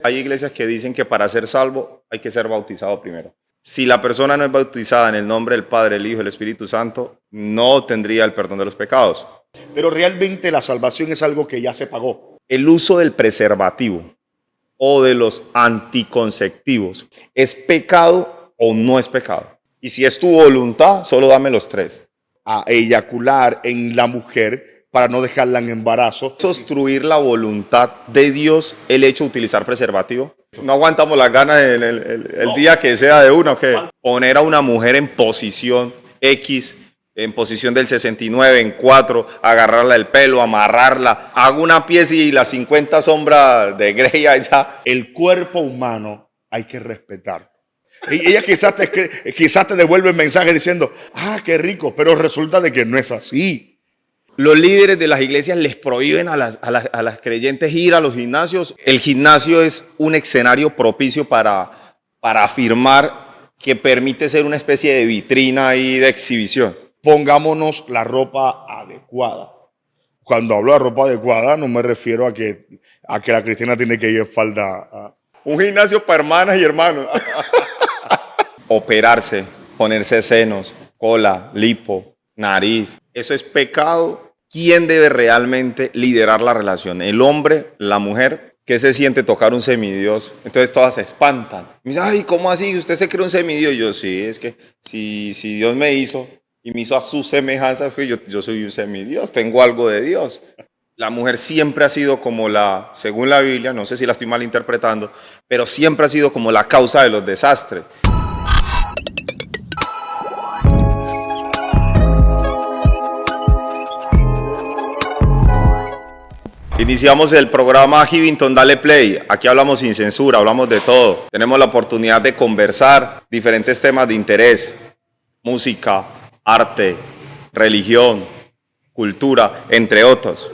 Hay iglesias que dicen que para ser salvo hay que ser bautizado primero. Si la persona no es bautizada en el nombre del Padre, el Hijo y el Espíritu Santo, no tendría el perdón de los pecados. Pero realmente la salvación es algo que ya se pagó. El uso del preservativo o de los anticonceptivos, ¿es pecado o no es pecado? Y si es tu voluntad, solo dame los tres. A eyacular en la mujer para no dejarla en embarazo. ¿Sostruir la voluntad de Dios el hecho de utilizar preservativo? No aguantamos las ganas el día que sea de uno, que poner a una mujer en posición X, en posición del 69, en 4, agarrarla del pelo, amarrarla, hago una pieza y las 50 sombras de Grey allá. El cuerpo humano hay que respetar. Y ella quizás te devuelve el mensaje diciendo, qué rico, pero resulta de que no es así. Los líderes de las iglesias les prohíben a las creyentes ir a los gimnasios. El gimnasio es un escenario propicio para afirmar que permite ser una especie de vitrina y de exhibición. Pongámonos la ropa adecuada. Cuando hablo de ropa adecuada no me refiero a que la cristiana tiene que ir en falda. Un gimnasio para hermanas y hermanos. Operarse, ponerse senos, cola, lipo, nariz. Eso es pecado. ¿Quién debe realmente liderar la relación? ¿El hombre, la mujer? ¿Qué se siente tocar un semidios? Entonces todas se espantan. Me dicen, ay, ¿cómo así? ¿Usted se cree un semidios? Yo, sí, es que si Dios me hizo y me hizo a su semejanza, yo soy un semidios, tengo algo de Dios. La mujer siempre ha sido como según la Biblia, no sé si la estoy malinterpretando, pero siempre ha sido como la causa de los desastres. Iniciamos el programa Hivington Dale Play. Aquí hablamos sin censura, hablamos de todo. Tenemos la oportunidad de conversar diferentes temas de interés: música, arte, religión, cultura, entre otros.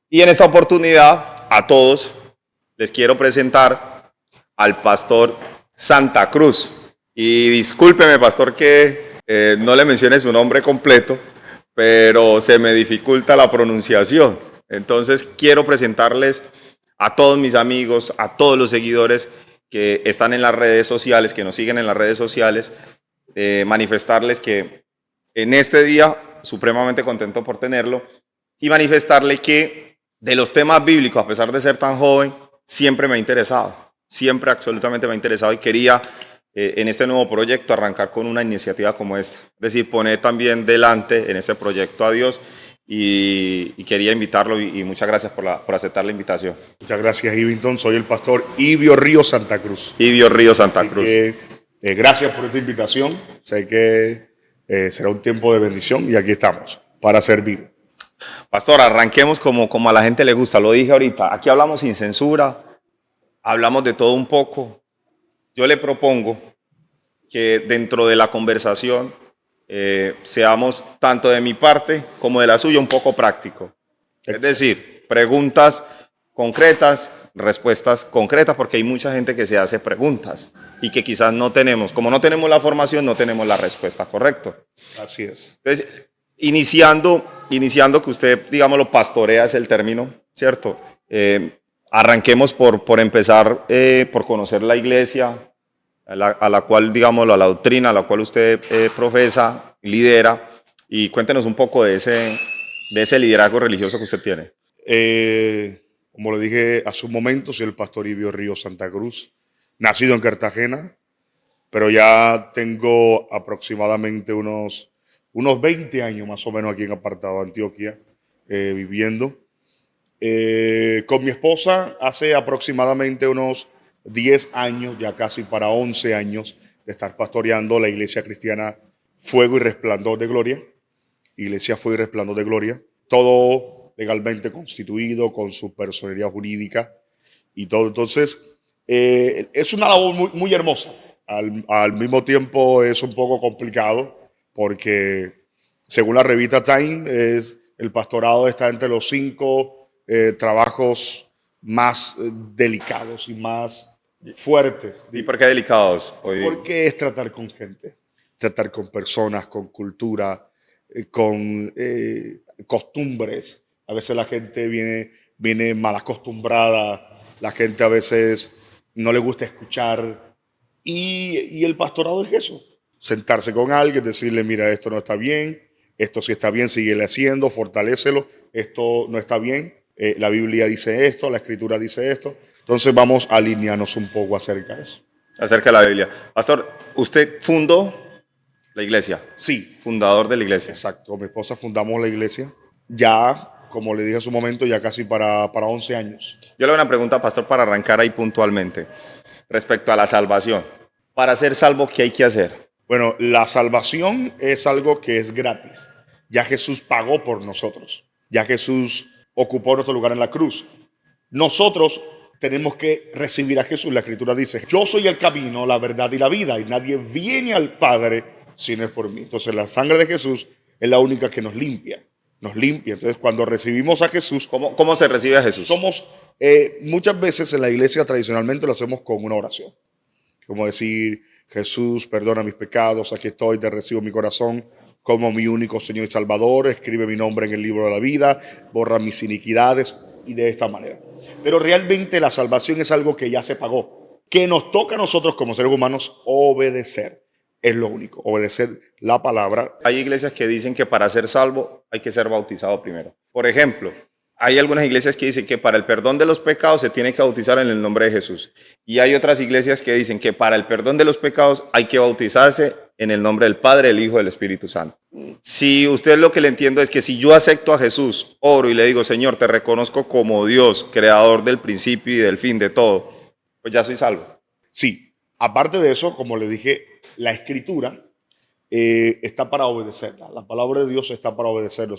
Y en esta oportunidad, a todos les quiero presentar al pastor Santa Cruz. Y discúlpeme, pastor, que no le mencione su nombre completo, pero se me dificulta la pronunciación. Entonces quiero presentarles a todos mis amigos, a todos los seguidores que están en las redes sociales, que nos siguen en las redes sociales, manifestarles que en este día, supremamente contento por tenerlo, y manifestarle que de los temas bíblicos, a pesar de ser tan joven, siempre me ha interesado, siempre absolutamente me ha interesado, y quería en este nuevo proyecto arrancar con una iniciativa como esta, es decir, poner también delante en este proyecto a Dios. Y quería invitarlo y muchas gracias por aceptar la invitación. Muchas gracias, Hivington. Soy el pastor Ibio Ríos Santa Cruz. Ibio Ríos Santa Cruz. Que, gracias por esta invitación. Sé que será un tiempo de bendición y aquí estamos para servir. Pastor, arranquemos como a la gente le gusta. Lo dije ahorita, aquí hablamos sin censura, hablamos de todo un poco. Yo le propongo que dentro de la conversación seamos tanto de mi parte como de la suya un poco práctico. Es decir, preguntas concretas, respuestas concretas, porque hay mucha gente que se hace preguntas y que quizás no tenemos. Como no tenemos la formación, no tenemos la respuesta correcta. Así es. Entonces, iniciando que usted, digamos, lo pastorea es el término, ¿cierto? Arranquemos por empezar por conocer la iglesia, a la cual, digamos, a la doctrina a la cual usted profesa, lidera, y cuéntenos un poco de ese liderazgo religioso que usted tiene. Como le dije hace un momento, soy el pastor Ibio Ríos Santa Cruz, nacido en Cartagena, pero ya tengo aproximadamente unos 20 años más o menos aquí en Apartado, Antioquia, viviendo. Con mi esposa hace aproximadamente unos 10 años, ya casi para 11 años, de estar pastoreando la iglesia cristiana Fuego y Resplandor de Gloria. Iglesia Fuego y Resplandor de Gloria. Todo legalmente constituido, con su personería jurídica y todo. Entonces, es una labor muy hermosa. Al mismo tiempo es un poco complicado porque, según la revista Time, el pastorado está entre los 5 trabajos más delicados y más fuertes. ¿Y por qué delicados? Porque es tratar con gente, tratar con personas, con cultura, con costumbres. A veces la gente viene mal acostumbrada, la gente a veces no le gusta escuchar. Y el pastorado es eso, sentarse con alguien, decirle, mira, esto no está bien, esto sí está bien, síguele haciendo, fortalécelo, esto no está bien, la Biblia dice esto, la Escritura dice esto. Entonces vamos a alinearnos un poco acerca de eso. Acerca de la Biblia. Pastor, usted fundó la iglesia, Sí, fundador de la iglesia. exacto. Con mi esposa fundamos la iglesia ya, como le dije en su momento, ya casi para 11 años. Yo le hago una pregunta, pastor, para arrancar ahí puntualmente, respecto a la salvación. Para ser salvo, ¿qué hay que hacer? Bueno, la salvación es algo que es gratis. Ya Jesús pagó por nosotros. Ya Jesús ocupó nuestro lugar en la cruz. Nosotros tenemos que recibir a Jesús. La Escritura dice, yo soy el camino, la verdad y la vida, y nadie viene al Padre si no es por mí. Entonces la sangre de Jesús es la única que nos limpia. Nos limpia. Entonces cuando recibimos a Jesús, ¿Cómo se recibe a Jesús? muchas veces en la iglesia tradicionalmente lo hacemos con una oración. Como decir, Jesús, perdona mis pecados, aquí estoy, te recibo en mi corazón como mi único Señor y Salvador, escribe mi nombre en el libro de la vida, borra mis iniquidades, y de esta manera. Pero realmente la salvación es algo que ya se pagó, que nos toca a nosotros como seres humanos obedecer. Es lo único, obedecer la palabra. Hay iglesias que dicen que para ser salvo hay que ser bautizado primero. Por ejemplo, hay algunas iglesias que dicen que para el perdón de los pecados se tiene que bautizar en el nombre de Jesús. Y hay otras iglesias que dicen que para el perdón de los pecados hay que bautizarse en el nombre del Padre, del Hijo y del Espíritu Santo. Si usted lo que le entiendo es que si yo acepto a Jesús, oro y le digo, Señor, te reconozco como Dios, creador del principio y del fin de todo, pues ya soy salvo. Sí, aparte de eso, como le dije, la Escritura está para obedecerla. La palabra de Dios está para obedecerla.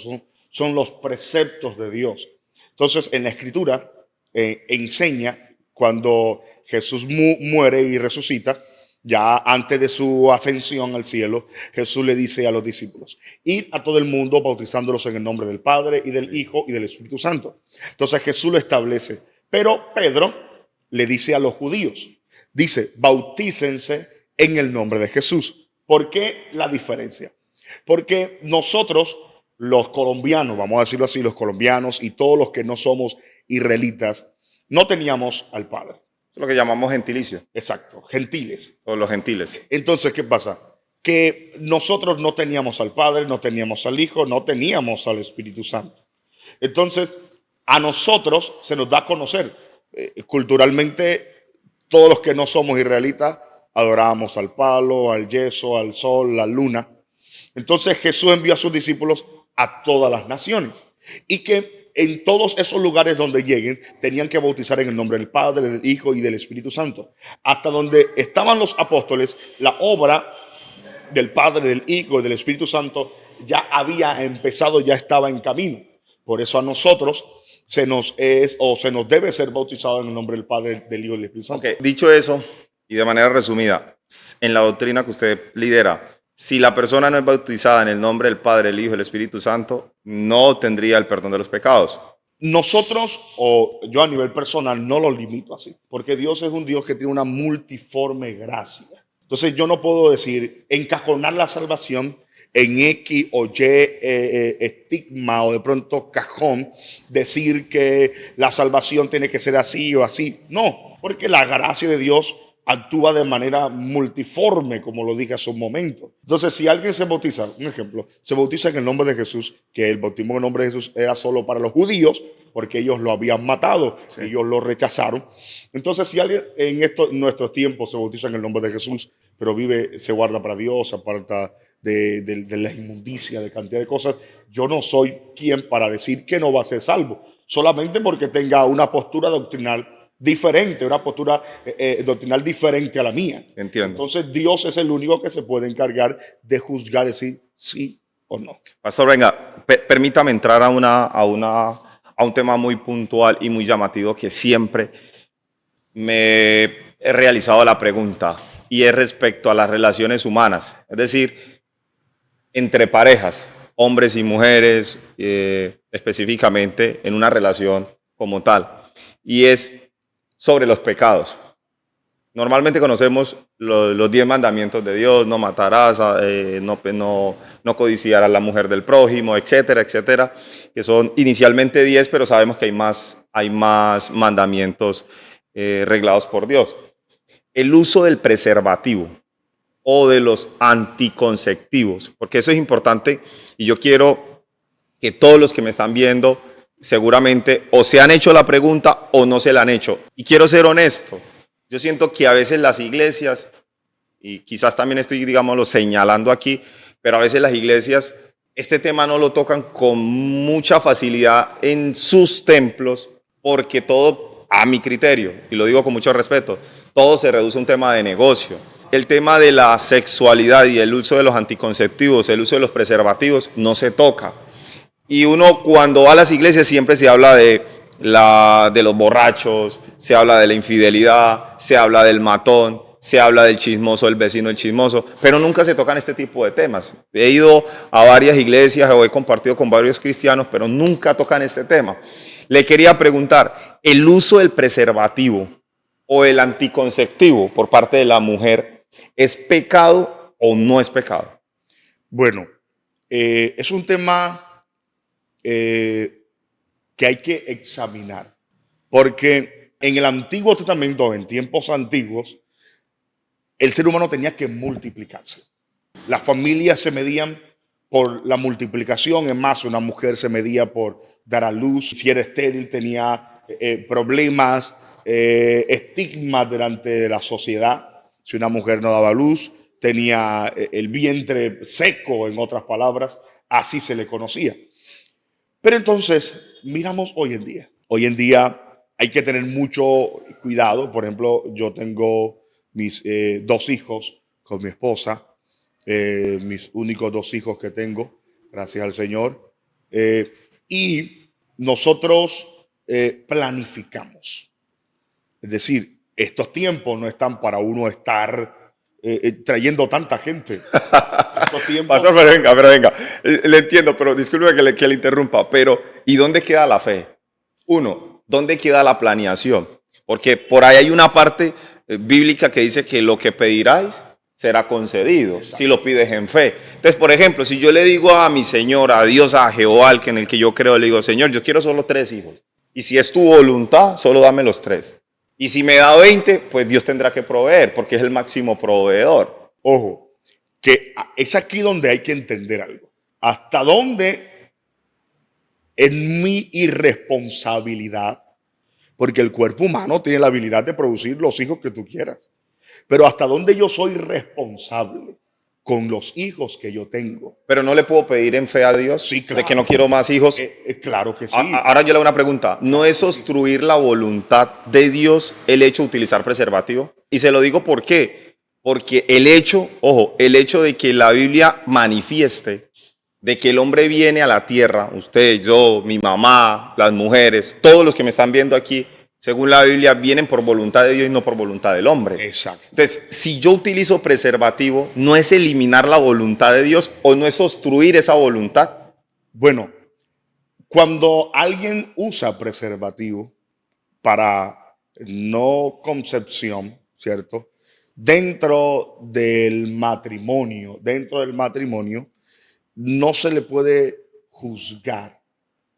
Son los preceptos de Dios. Entonces, en la Escritura enseña cuando Jesús muere y resucita, ya antes de su ascensión al cielo, Jesús le dice a los discípulos, id a todo el mundo bautizándolos en el nombre del Padre y del Hijo y del Espíritu Santo. Entonces Jesús lo establece. Pero Pedro le dice a los judíos, dice, bautícense en el nombre de Jesús. ¿Por qué la diferencia? Porque nosotros, los colombianos, vamos a decirlo así, los colombianos y todos los que no somos israelitas, no teníamos al Padre. Es lo que llamamos gentilicio. Exacto, gentiles. O los gentiles. Entonces, ¿qué pasa? Que nosotros no teníamos al Padre, no teníamos al Hijo, no teníamos al Espíritu Santo. Entonces, a nosotros se nos da a conocer. Culturalmente, todos los que no somos israelitas adoramos al palo, al yeso, al sol, la luna. Entonces Jesús envió a sus discípulos a todas las naciones y que en todos esos lugares donde lleguen tenían que bautizar en el nombre del Padre, del Hijo y del Espíritu Santo. Hasta donde estaban los apóstoles, la obra del Padre, del Hijo y del Espíritu Santo ya había empezado, ya estaba en camino. Por eso a nosotros se nos debe ser bautizado en el nombre del Padre, del Hijo y del Espíritu Santo. Okay. Dicho eso, y de manera resumida, en la doctrina que usted lidera, si la persona no es bautizada en el nombre del Padre, el Hijo y el Espíritu Santo, no tendría el perdón de los pecados. Nosotros, o yo a nivel personal, no lo limito así, porque Dios es un Dios que tiene una multiforme gracia. Entonces yo no puedo decir, encajonar la salvación en X o Y estigma o de pronto cajón, decir que la salvación tiene que ser así o así. No, porque la gracia de Dios actúa de manera multiforme, como lo dije hace un momento. Entonces, si alguien se bautiza, un ejemplo, se bautiza en el nombre de Jesús, que el bautismo en el nombre de Jesús era solo para los judíos, porque ellos lo habían matado, sí. Ellos lo rechazaron. Entonces, si alguien en nuestros tiempos se bautiza en el nombre de Jesús, pero se guarda para Dios, aparta de la inmundicia, de cantidad de cosas, yo no soy quien para decir que no va a ser salvo, solamente porque tenga una postura doctrinal diferente, una postura doctrinal diferente a la mía. Entiendo. Entonces Dios es el único que se puede encargar de juzgar si sí o no. Pastor, venga, permítame entrar a un tema muy puntual y muy llamativo que siempre me he realizado la pregunta, y es respecto a las relaciones humanas, es decir, entre parejas, hombres y mujeres, específicamente en una relación como tal, y es sobre los pecados. Normalmente conocemos los 10 mandamientos de Dios: no matarás, no codiciarás a la mujer del prójimo, etcétera, etcétera, que son inicialmente 10, pero sabemos que hay más mandamientos reglados por Dios. El uso del preservativo o de los anticonceptivos, porque eso es importante y yo quiero que todos los que me están viendo seguramente o se han hecho la pregunta o no se la han hecho. Y quiero ser honesto, yo siento que a veces las iglesias, y quizás también estoy, digámoslo, señalando aquí, pero a veces las iglesias este tema no lo tocan con mucha facilidad en sus templos porque todo, a mi criterio, y lo digo con mucho respeto, todo se reduce a un tema de negocio. El tema de la sexualidad y el uso de los anticonceptivos, el uso de los preservativos, no se toca. Y uno cuando va a las iglesias siempre se habla de los borrachos, se habla de la infidelidad, se habla del matón, se habla del chismoso, el vecino del chismoso, pero nunca se tocan este tipo de temas. He ido a varias iglesias o he compartido con varios cristianos, pero nunca tocan este tema. Le quería preguntar, ¿el uso del preservativo o el anticonceptivo por parte de la mujer es pecado o no es pecado? Bueno, es un tema que hay que examinar, porque en el Antiguo Testamento, en tiempos antiguos, el ser humano tenía que multiplicarse. Las familias se medían por la multiplicación, es más, una mujer se medía por dar a luz. Si era estéril tenía problemas, estigmas delante de la sociedad. Si una mujer no daba luz, tenía el vientre seco, en otras palabras, así se le conocía. Pero entonces, miramos hoy en día. Hoy en día hay que tener mucho cuidado. Por ejemplo, yo tengo mis 2 hijos con mi esposa, mis únicos 2 hijos que tengo, gracias al Señor. Y nosotros planificamos. Es decir, estos tiempos no están para uno estar trayendo tanta gente. Pastor, pero venga, le entiendo, pero disculpe que le interrumpa, pero ¿y dónde queda la fe? Uno, ¿dónde queda la planeación? Porque por ahí hay una parte bíblica que dice que lo que pediráis será concedido. Exacto. Si lo pides en fe. Entonces, por ejemplo, si yo le digo a mi Señor, a Dios, a Jehová, en el que yo creo, le digo, Señor, yo quiero solo 3 hijos. Y si es tu voluntad, solo dame los 3. Y si me da 20, pues Dios tendrá que proveer, porque es el máximo proveedor. Ojo, que es aquí donde hay que entender algo. ¿Hasta dónde es mi irresponsabilidad? Porque el cuerpo humano tiene la habilidad de producir los hijos que tú quieras. Pero ¿hasta dónde yo soy responsable con los hijos que yo tengo? Pero no le puedo pedir en fe a Dios, sí, claro, de que no quiero más hijos. Claro que sí. Ahora yo le hago una pregunta. ¿No es obstruir la voluntad de Dios el hecho de utilizar preservativo? Y se lo digo ¿por qué? Porque el hecho de que la Biblia manifieste de que el hombre viene a la tierra, usted, yo, mi mamá, las mujeres, todos los que me están viendo aquí, según la Biblia, vienen por voluntad de Dios y no por voluntad del hombre. Exacto. Entonces, si yo utilizo preservativo, ¿no es eliminar la voluntad de Dios o no es obstruir esa voluntad? Bueno, cuando alguien usa preservativo para no concepción, ¿cierto? Dentro del matrimonio, no se le puede juzgar,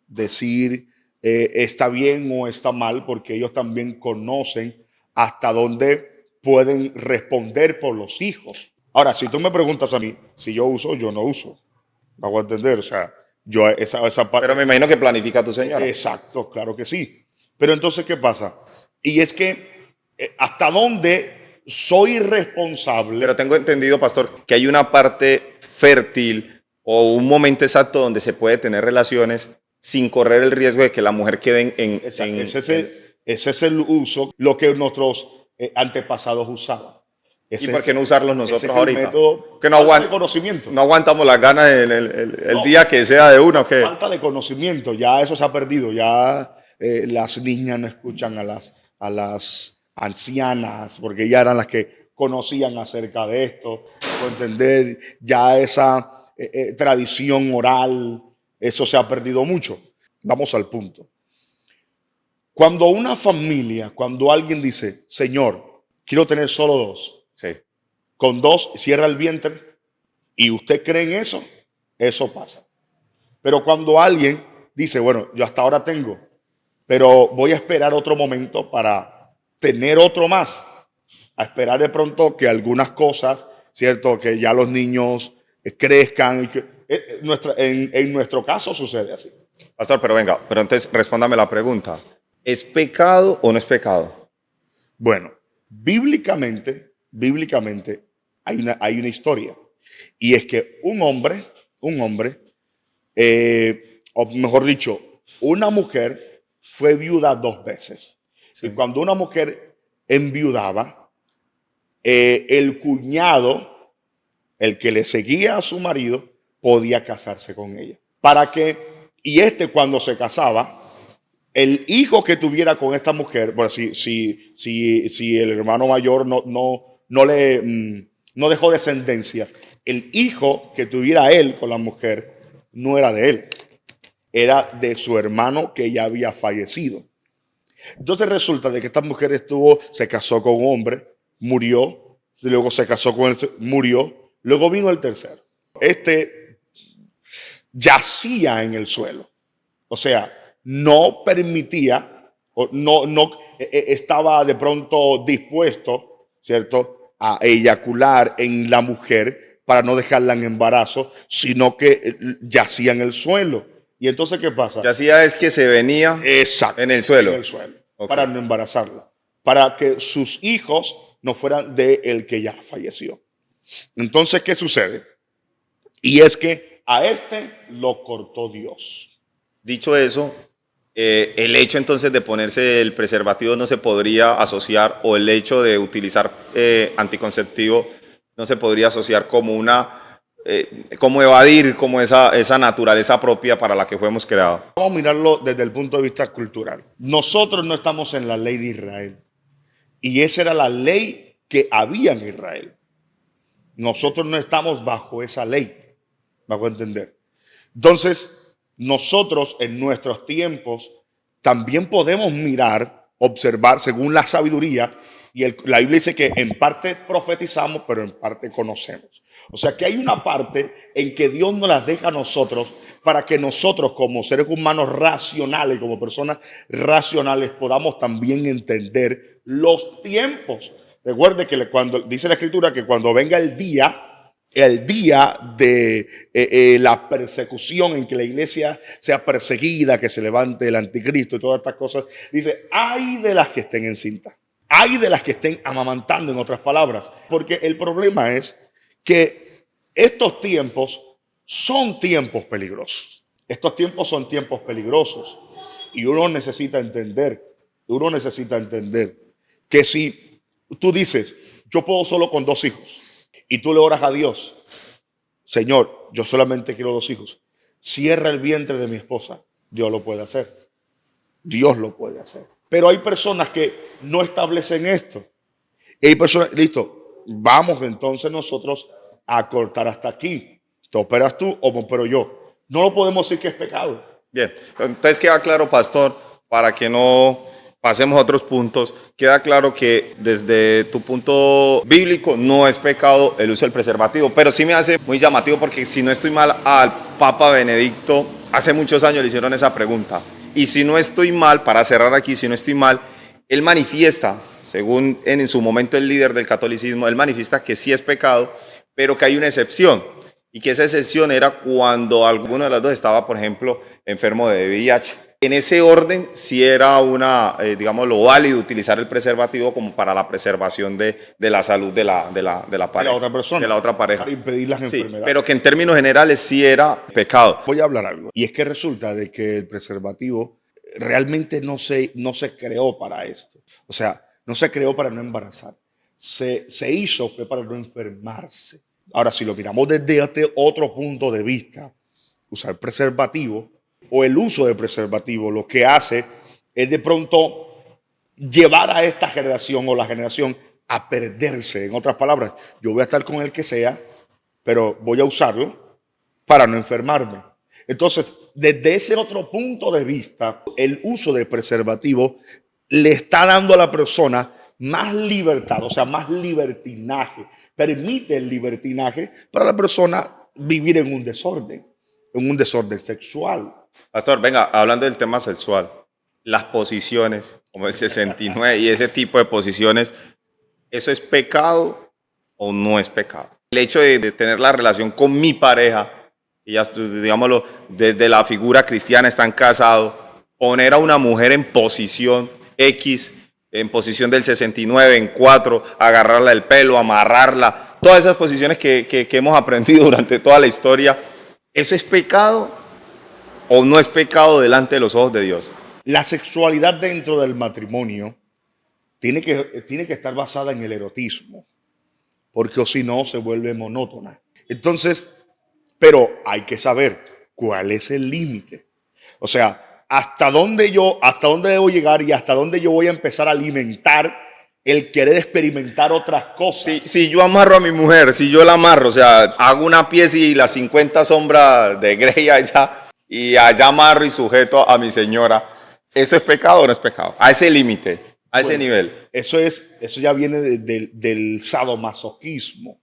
decir está bien o está mal, porque ellos también conocen hasta dónde pueden responder por los hijos. Ahora, si tú me preguntas a mí, si yo uso, yo no uso. ¿Me hago entender? O sea, yo esa parte... Pero me imagino que planifica tu señora. Exacto, claro que sí. Pero entonces, ¿qué pasa? Y es que hasta dónde soy responsable. Pero tengo entendido, pastor, que hay una parte fértil o un momento exacto donde se puede tener relaciones sin correr el riesgo de que la mujer quede ese es el uso, lo que nuestros antepasados usaban. ¿Y por qué no usarlos nosotros ahorita? Método, que falta de conocimiento. No aguantamos las ganas el día que sea de uno. ¿Qué? Falta de conocimiento, ya eso se ha perdido. Ya las niñas no escuchan a las ancianas, porque ya eran las que conocían acerca de esto. Por entender, ya esa tradición oral, eso se ha perdido mucho. Vamos al punto. Cuando una familia, cuando alguien dice, Señor, quiero tener solo 2. Sí. Con 2 cierra el vientre y usted cree en eso, eso pasa. Pero cuando alguien dice, bueno, yo hasta ahora tengo, pero voy a esperar otro momento para tener otro más, a esperar de pronto que algunas cosas, ¿cierto? Que ya los niños crezcan. Y que, en nuestro caso sucede así. Pastor, pero venga, pero entonces respóndame la pregunta. ¿Es pecado o no es pecado? Bueno, bíblicamente hay una historia. Y es que un hombre, o mejor dicho, una mujer fue viuda 2 veces. Sí. Y cuando una mujer enviudaba, el cuñado, el que le seguía a su marido, podía casarse con ella. Y cuando se casaba, el hijo que tuviera con esta mujer, bueno, si el hermano mayor no dejó descendencia, el hijo que tuviera él con la mujer no era de él, era de su hermano que ya había fallecido. Entonces resulta de que esta mujer se casó con un hombre, murió, luego se casó con él, murió, luego vino el tercero. Yacía en el suelo, o sea, no permitía, estaba de pronto dispuesto, ¿cierto?, a eyacular en la mujer para no dejarla en embarazo, sino que yacía en el suelo. Y entonces, ¿qué pasa? Yacía es que se venía Exacto, en el suelo. en el suelo, Okay. para no embarazarla, para que sus hijos no fueran de el que ya falleció. Entonces, ¿qué sucede? Y es que a lo cortó Dios. Dicho eso, el hecho entonces de ponerse el preservativo no se podría asociar, o el hecho de utilizar anticonceptivo no se podría asociar como como evadir como esa naturaleza propia para la que fuimos creados. Vamos a mirarlo desde el punto de vista cultural. Nosotros no estamos en la ley de Israel. Y esa era la ley que había en Israel. Nosotros no estamos bajo esa ley. ¿Me puedo entender? Entonces, nosotros en nuestros tiempos también podemos mirar, observar según la sabiduría. Y la Biblia dice que en parte profetizamos, pero en parte conocemos. O sea que hay una parte en que Dios nos las deja a nosotros para que nosotros como seres humanos racionales, como personas racionales, podamos también entender los tiempos. Recuerde que cuando dice la Escritura que cuando venga el día de la persecución, en que la iglesia sea perseguida, que se levante el anticristo y todas estas cosas, dice, ay de las que estén encintas. Hay de las que estén amamantando, en otras palabras, porque el problema es que estos tiempos son tiempos peligrosos. Estos tiempos son tiempos peligrosos y uno necesita entender que si tú dices, yo puedo solo con 2 hijos y tú le oras a Dios, Señor, yo solamente quiero 2 hijos, cierra el vientre de mi esposa, Dios lo puede hacer. Dios lo puede hacer. Pero hay personas que no establecen esto. Y hay personas, listo, vamos entonces nosotros a cortar hasta aquí. ¿Te operas tú o me opero yo? No lo podemos decir que es pecado. Bien, entonces queda claro, pastor, para que no pasemos a otros puntos, queda claro que desde tu punto bíblico no es pecado el uso del preservativo, pero sí me hace muy llamativo porque si no estoy mal, al Papa Benedicto hace muchos años le hicieron esa pregunta. Y si no estoy mal, para cerrar aquí, si no estoy mal, él manifiesta, según en su momento el líder del catolicismo, él manifiesta que sí es pecado, pero que hay una excepción. Y que esa excepción era cuando alguno de los dos estaba, por ejemplo, enfermo de VIH. En ese orden, sí era digamos, lo válido utilizar el preservativo como para la preservación de la salud de la pareja. De la otra persona. De la otra pareja. Para impedir las enfermedades. Pero que en términos generales sí era pecado. Voy a hablar algo. Y es que resulta de que el preservativo realmente no se creó para esto. O sea, no se creó para no embarazar. Se hizo fue para no enfermarse. Ahora, si lo miramos desde este otro punto de vista, usar preservativo o el uso de preservativo lo que hace es de pronto llevar a esta generación o la generación a perderse. En otras palabras, yo voy a estar con el que sea, pero voy a usarlo para no enfermarme. Entonces, desde ese otro punto de vista, el uso de preservativo le está dando a la persona más libertad, o sea, más libertinaje. Permite el libertinaje para la persona vivir en un desorden sexual. Pastor, venga, hablando del tema sexual, las posiciones, como el 69 y ese tipo de posiciones, ¿eso es pecado o no es pecado? El hecho de tener la relación con mi pareja, y ya, digámoslo, desde la figura cristiana están casados, poner a una mujer en posición X, en posición del 69, en 4, agarrarla del pelo, amarrarla, todas esas posiciones que hemos aprendido durante toda la historia, ¿eso es pecado o no es pecado delante de los ojos de Dios? La sexualidad dentro del matrimonio tiene que estar basada en el erotismo, porque o si no se vuelve monótona. Entonces, pero hay que saber cuál es el límite. O sea, hasta dónde debo llegar y hasta dónde yo voy a empezar a alimentar el querer experimentar otras cosas. Si yo amarro a mi mujer, si yo la amarro, o sea, hago una pieza y las 50 sombras de Grey allá, y allá amarro y sujeto a mi señora, ¿eso es pecado o no es pecado? A ese límite, a ese nivel. Eso ya viene del sadomasoquismo.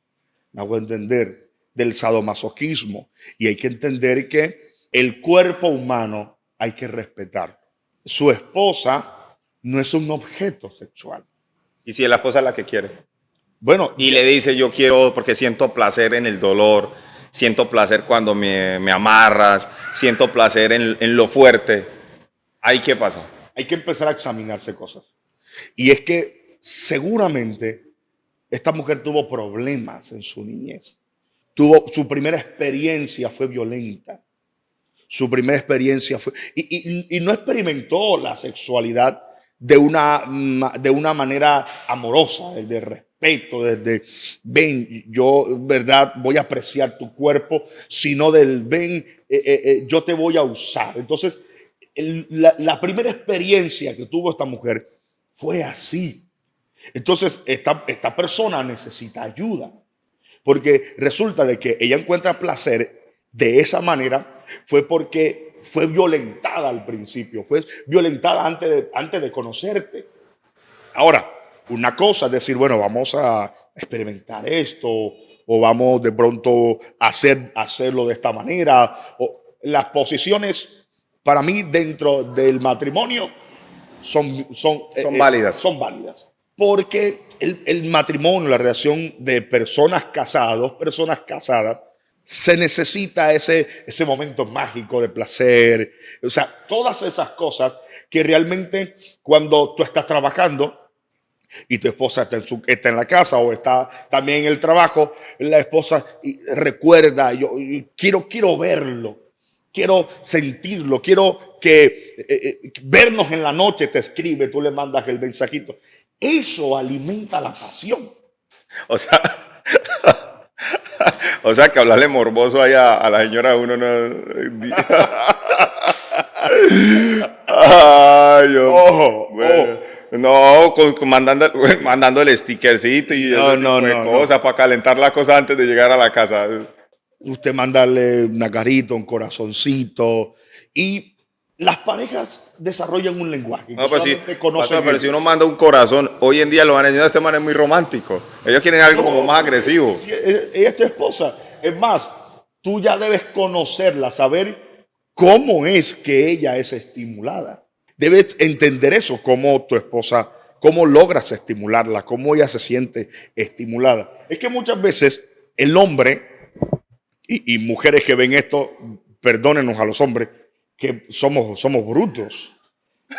Me hago entender, del sadomasoquismo. Y hay que entender que el cuerpo humano hay que respetar. Su esposa no es un objeto sexual. ¿Y si la esposa es la que quiere? Bueno, Y le dice, yo quiero porque siento placer en el dolor, siento placer cuando me amarras, siento placer en lo fuerte. ¿Ahí qué pasa? hay que empezar a examinarse cosas. Y es que seguramente esta mujer tuvo problemas en su niñez. Su primera experiencia fue violenta. Su primera experiencia fue... Y no experimentó la sexualidad de una manera amorosa, de respeto, desde ven, yo, verdad, voy a apreciar tu cuerpo, sino del ven, yo te voy a usar. Entonces, la primera experiencia que tuvo esta mujer fue así. Entonces, esta persona necesita ayuda, porque resulta de que ella encuentra placer de esa manera, fue porque fue violentada al principio, fue violentada antes de conocerte. Ahora, una cosa es decir, bueno, vamos a experimentar esto, o vamos de pronto a hacerlo de esta manera. O las posiciones, para mí, dentro del matrimonio son válidas. Son válidas. Porque el matrimonio, la relación de personas casadas, dos personas casadas, se necesita ese momento mágico de placer. O sea, todas esas cosas que realmente cuando tú estás trabajando y tu esposa está en la casa o está también en el trabajo, la esposa recuerda, yo quiero verlo. Quiero sentirlo, quiero vernos en la noche, te escribe, tú le mandas el mensajito. Eso alimenta la pasión. O sea, o sea que hablarle morboso ahí a la señora de uno no... Ay, yo, Ojo, bueno, no, mandándole stickercito y cosas para calentar la cosa antes de llegar a la casa. Usted mandarle una carita, un corazoncito, y las parejas desarrollan un lenguaje. No, pues sí, conocen pero si uno manda un corazón, hoy en día lo van a decir, este man es muy romántico. Ellos quieren algo como más agresivo. Ella es tu esposa. Es más, tú ya debes conocerla, saber cómo es que ella es estimulada. Debes entender eso, cómo tu esposa, cómo logras estimularla, cómo ella se siente estimulada. Es que muchas veces el hombre... Y mujeres que ven esto, perdónenos a los hombres, que somos brutos.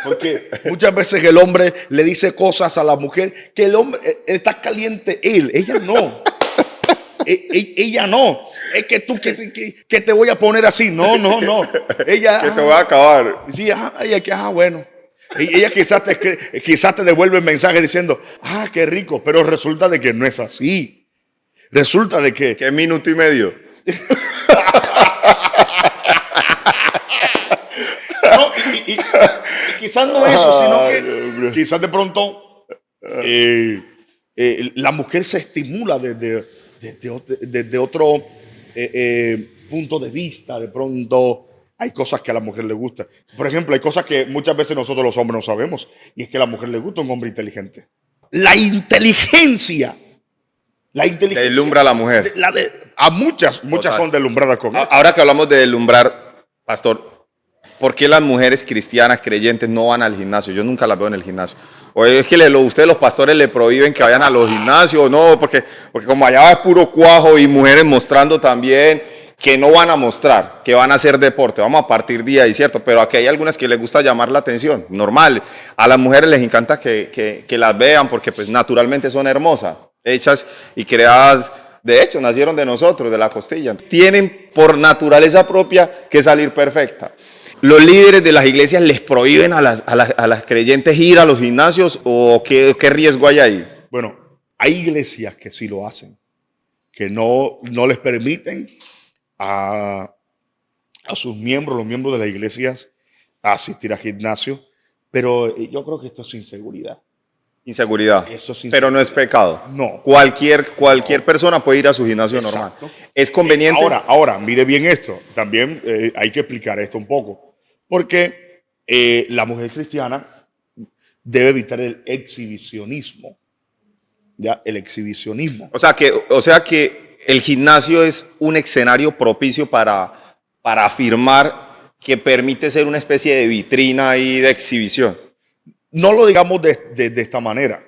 Porque muchas veces el hombre le dice cosas a la mujer que el hombre está caliente ella no. Ella no. Es que tú que te voy a poner así. No. Ella que te voy a acabar. Sí, ella bueno. Ella quizás te devuelve el mensaje diciendo, qué rico, pero resulta de que no es así. Resulta de que... ¿Qué minuto y medio? No, y quizás no eso, sino que quizás de pronto la mujer se estimula desde otro punto de vista. De pronto hay cosas que a la mujer le gusta. Por ejemplo, hay cosas que muchas veces nosotros los hombres no sabemos, y es que a la mujer le gusta un hombre inteligente. La inteligencia deslumbra a la mujer. A muchas son deslumbradas con esto. Ahora que hablamos de deslumbrar, pastor, ¿Por qué las mujeres cristianas creyentes no van al gimnasio? Yo nunca las veo en el gimnasio. O es que ustedes los pastores le prohíben que vayan a los gimnasios, no, porque como allá es puro cuajo y mujeres mostrando también que no van a mostrar, que van a hacer deporte. Vamos a partir de ahí, ¿cierto? Pero aquí hay algunas que les gusta llamar la atención, normal. A las mujeres les encanta que las vean porque pues naturalmente son hermosas, hechas y creadas. De hecho, nacieron de nosotros, de la costilla. Tienen por naturaleza propia que salir perfecta. ¿Los líderes de las iglesias les prohíben a las creyentes ir a los gimnasios o qué riesgo hay ahí? Bueno, hay iglesias que sí lo hacen, que no les permiten a sus miembros, los miembros de las iglesias, a asistir al gimnasio, pero yo creo que esto es inseguridad. Inseguridad. Eso es Pero no es pecado. No. Cualquier persona puede ir a su gimnasio normal. ¿Es conveniente? Ahora, mire bien esto. También hay que explicar esto un poco. Porque la mujer cristiana debe evitar el exhibicionismo. ¿Ya? El exhibicionismo. O sea que el gimnasio es un escenario propicio para afirmar que permite ser una especie de vitrina y de exhibición. No lo digamos de esta manera,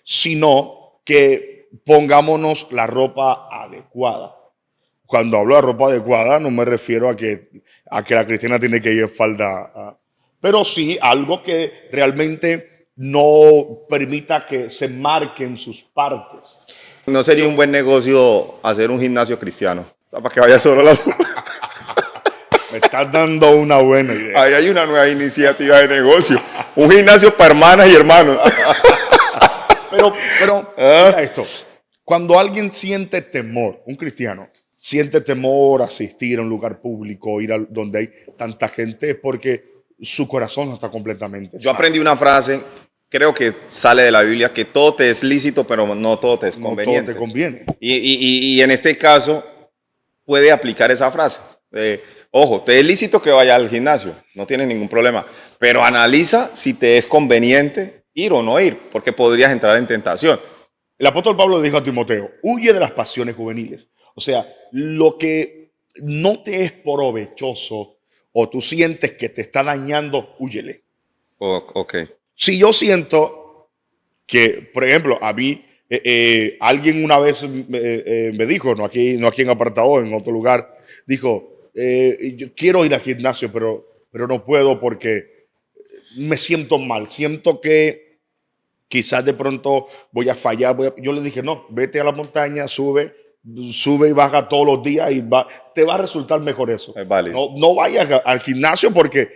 sino que pongámonos la ropa adecuada. Cuando hablo de ropa adecuada no me refiero a que la cristiana tiene que ir en falda, pero sí algo que realmente no permita que se marquen sus partes. ¿No sería un buen negocio hacer un gimnasio cristiano? O sea, para que vaya solo la... Me estás dando una buena idea. Ahí hay una nueva iniciativa de negocio. Un gimnasio para hermanas y hermanos. Pero mira esto. Cuando alguien siente temor, un cristiano, siente temor a asistir a un lugar público, ir a donde hay tanta gente, es porque su corazón no está completamente sano. Yo aprendí una frase, creo que sale de la Biblia, que todo te es lícito, pero no todo te es conveniente. No todo te conviene. Y en este caso puede aplicar esa frase. Ojo, te es lícito que vaya al gimnasio, no tienes ningún problema, pero analiza si te es conveniente ir o no ir, porque podrías entrar en tentación. El apóstol Pablo le dijo a Timoteo, huye de las pasiones juveniles. O sea, lo que no te es provechoso o tú sientes que te está dañando, húyele. Ok. Si yo siento que, por ejemplo, a mí, alguien una vez me dijo, no aquí en Apartado, en otro lugar, dijo, yo quiero ir al gimnasio, pero no puedo porque me siento mal. Siento que quizás de pronto voy a fallar. Yo le dije, no, vete a la montaña, sube y baja todos los días y te va a resultar mejor eso. Vale. No vayas al gimnasio porque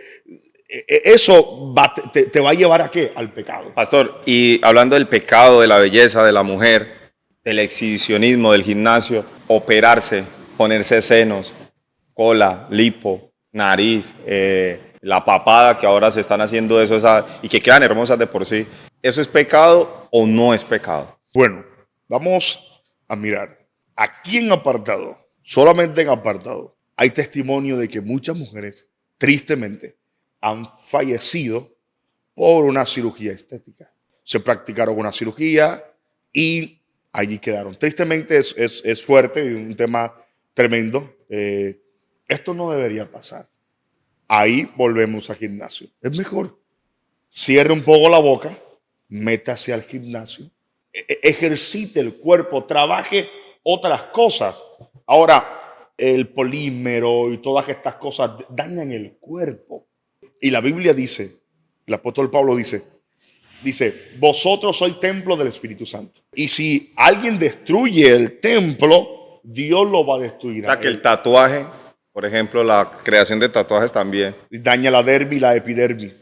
eso te va a llevar ¿a qué? Al pecado. Pastor, y hablando del pecado, de la belleza de la mujer, del exhibicionismo del gimnasio, operarse, ponerse senos, cola, lipo, nariz, la papada, que ahora se están haciendo eso y que quedan hermosas de por sí. ¿Eso es pecado o no es pecado? Bueno, vamos a mirar. Aquí en Apartado, solamente en Apartado, hay testimonio de que muchas mujeres, tristemente, han fallecido por una cirugía estética. Se practicaron una cirugía y allí quedaron. Tristemente es fuerte y un tema tremendo. Esto no debería pasar. Ahí volvemos al gimnasio. Es mejor. Cierre un poco la boca, métase al gimnasio, ejercite el cuerpo, trabaje otras cosas. Ahora, el polímero y todas estas cosas dañan el cuerpo. Y la Biblia dice, el apóstol Pablo dice, vosotros sois templo del Espíritu Santo. Y si alguien destruye el templo, Dios lo va a destruir. O sea, que el tatuaje, por ejemplo, la creación de tatuajes también. Daña la dermis, la epidermis.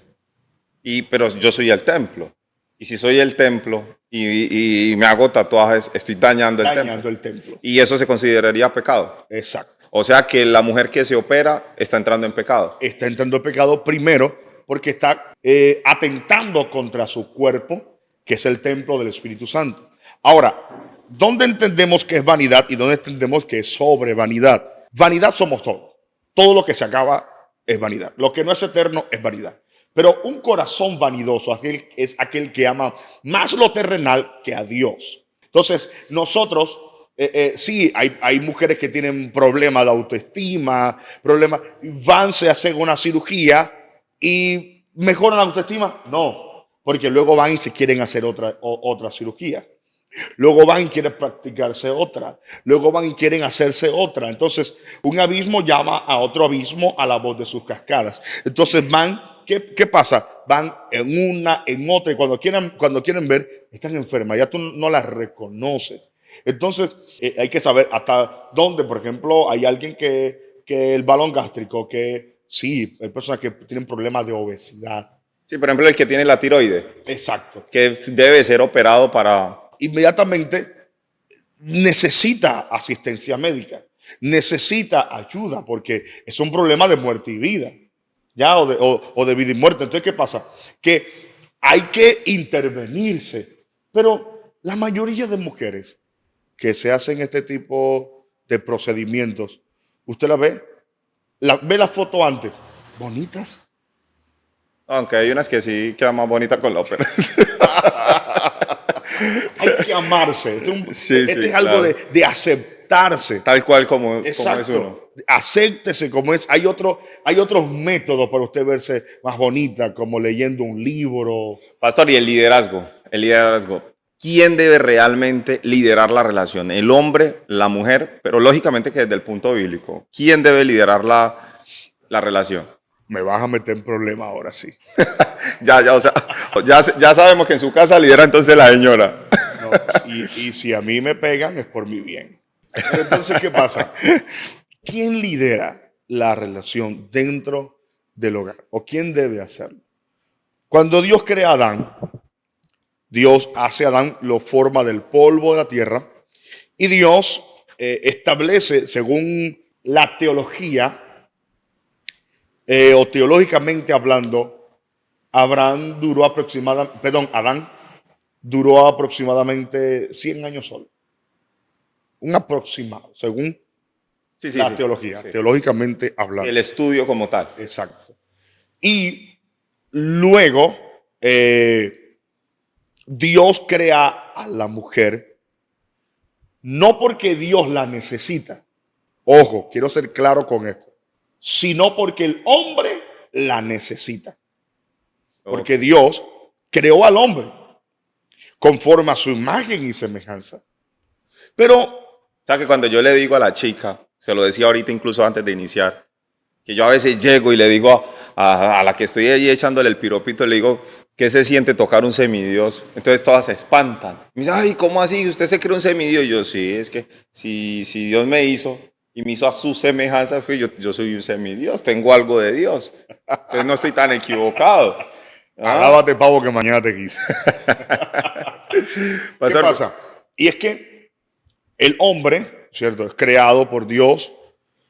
Pero yo soy el templo. Y si soy el templo y me hago tatuajes, estoy dañando el templo. Y eso se consideraría pecado. Exacto. O sea que la mujer que se opera está entrando en pecado. Está entrando en pecado primero porque está atentando contra su cuerpo, que es el templo del Espíritu Santo. Ahora, ¿dónde entendemos que es vanidad y dónde entendemos que es sobre vanidad? Vanidad somos todos. Todo lo que se acaba es vanidad. Lo que no es eterno es vanidad. Pero un corazón vanidoso es aquel que ama más lo terrenal que a Dios. Entonces, nosotros Sí, hay mujeres que tienen problemas de autoestima, problemas, van, se hacen una cirugía y mejoran la autoestima. No, porque luego van y se quieren hacer otra cirugía. Luego van y quieren practicarse otra. Luego van y quieren hacerse otra. Entonces, un abismo llama a otro abismo a la voz de sus cascadas. Entonces van, ¿qué pasa? Van en una, en otra, y cuando quieren ver, están enfermas. Ya tú no las reconoces. Entonces, hay que saber hasta dónde, por ejemplo, hay alguien que el balón gástrico, que sí, hay personas que tienen problemas de obesidad. Sí, por ejemplo, el que tiene la tiroide, Exacto. que debe ser operado para... Inmediatamente necesita asistencia médica, necesita ayuda, porque es un problema de muerte y vida, ya, o de vida y muerte. Entonces, ¿qué pasa? Que hay que intervenirse, pero la mayoría de mujeres que se hacen este tipo de procedimientos, usted ve la foto antes, bonitas. Aunque hay unas que sí quedan más bonitas con la ópera. Hay que amarse. Sí, Este sí, es algo claro. de aceptarse. Tal cual como es uno. Exacto. Acéptese como es. Hay otros métodos para usted verse más bonita, como leyendo un libro. Pastor, y el liderazgo. El liderazgo. ¿Quién debe realmente liderar la relación? ¿El hombre, la mujer? Pero lógicamente que desde el punto bíblico. ¿Quién debe liderar la relación? Me vas a meter en problema ahora sí. O sea, ya sabemos que en su casa lidera entonces la señora. No, y si a mí me pegan es por mi bien. Pero entonces, ¿qué pasa? ¿Quién lidera la relación dentro del hogar? ¿O quién debe hacerlo? Cuando Dios crea a Adán, Dios hace a Adán, lo forma del polvo de la tierra, y Dios establece, según la teología, o teológicamente hablando, Adán duró aproximadamente 100 años solo. Un aproximado, según Sí, sí, la sí. teología, Sí. teológicamente hablando. El estudio como tal. Exacto. Y luego Dios crea a la mujer no porque Dios la necesita. Ojo, quiero ser claro con esto. Sino porque el hombre la necesita. Porque Dios creó al hombre conforme a su imagen y semejanza. Pero, O sea que cuando yo le digo a la chica, se lo decía ahorita incluso antes de iniciar, que yo a veces llego y le digo a la que estoy ahí echándole el piropito, le digo, ¿qué se siente tocar un semidios? Entonces todas se espantan. Me dicen, ay, ¿cómo así? ¿Usted se cree un semidios? Y yo, sí, es que si Dios me hizo y me hizo a su semejanza, pues yo soy un semidios, tengo algo de Dios. Entonces no estoy tan equivocado. alábate, pavo, que mañana te quise. ¿Qué Pastor, pasa? Y es que el hombre, ¿cierto? Es creado por Dios.